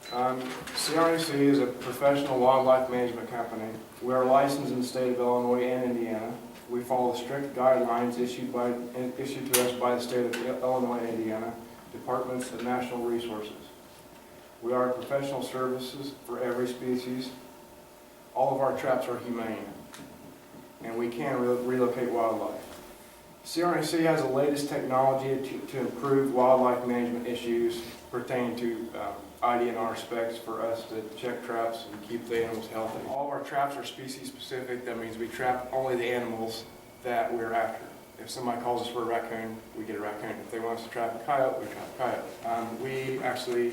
CRNAC is a professional wildlife management company. We are licensed in the state of Illinois and Indiana. We follow strict guidelines issued to us by the state of Illinois and Indiana Departments of Natural Resources. We are professional services for every species. All of our traps are humane, and we can relocate wildlife. CRNAC has the latest technology to improve wildlife management issues pertaining to IDNR specs for us to check traps and keep the animals healthy. All of our traps are species specific. That means we trap only the animals that we're after. If somebody calls us for a raccoon, we get a raccoon. If they want us to trap a coyote, we trap a coyote. We actually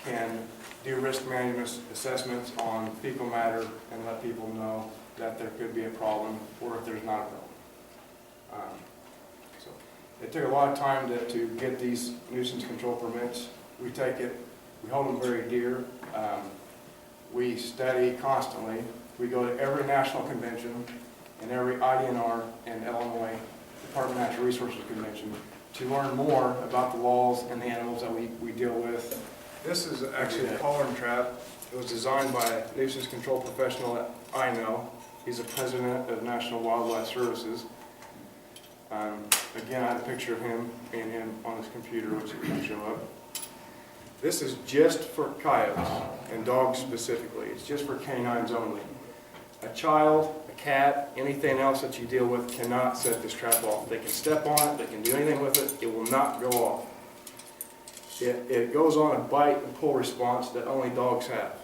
can do risk management assessments on fecal matter and let people know that there could be a problem or if there's not a problem. So it took a lot of time to get these nuisance control permits. We hold them very dear. We study constantly. We go to every national convention and every IDNR and Illinois Department of Natural Resources convention to learn more about the laws and the animals that we deal with. This is actually a collared trap. It was designed by a nuisance control professional that I know. He's the president of National Wildlife Services. Again, I had a picture of him and him on his computer, which will show up. This is just for coyotes and dogs specifically. It's just for canines only. A child, a cat, anything else that you deal with cannot set this trap off. They can step on it, they can do anything with it, it will not go off. It goes on a bite and pull response that only dogs have.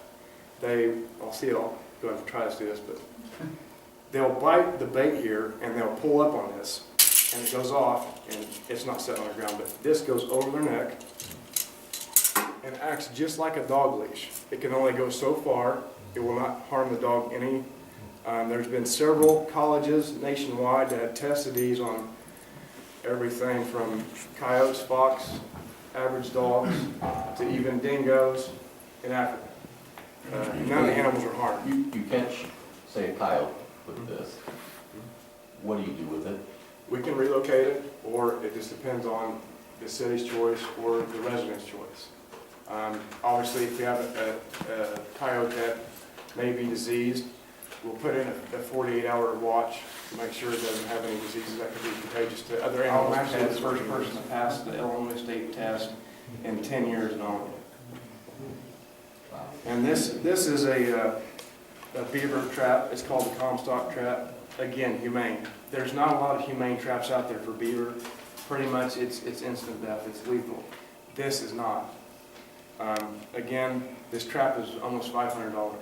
I'll go ahead and try to do this, but they'll bite the bait here and they'll pull up on this and it goes off and it's not set on the ground, but this goes over their neck and acts just like a dog leash. It can only go so far. It will not harm the dog any. There's been several colleges nationwide that have tested these on everything from coyotes, fox, average dogs, to even dingoes in Africa. None of the animals are harmed. You catch, say, a coyote with this. What do you do with it? We can relocate it, or it just depends on the city's choice or the resident's choice. Obviously, if you have a coyote that may be diseased, we'll put in a 48-hour watch to make sure it doesn't have any diseases that could be contagious to other animals. I'm actually the first person to pass the Illinois state test in 10 years and on. And this is a beaver trap. It's called the Comstock trap. Again, humane. There's not a lot of humane traps out there for beaver. Pretty much it's instant death. It's lethal. This is not. Again, this trap is almost $500.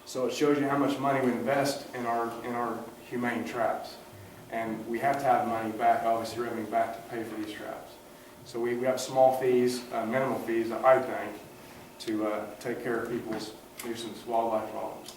So it shows you how much money we invest in our humane traps. And we have to have money back, obviously revenue back to pay for these traps. So we have small fees, minimal fees, I think, to take care of people's nuisance wildlife problems.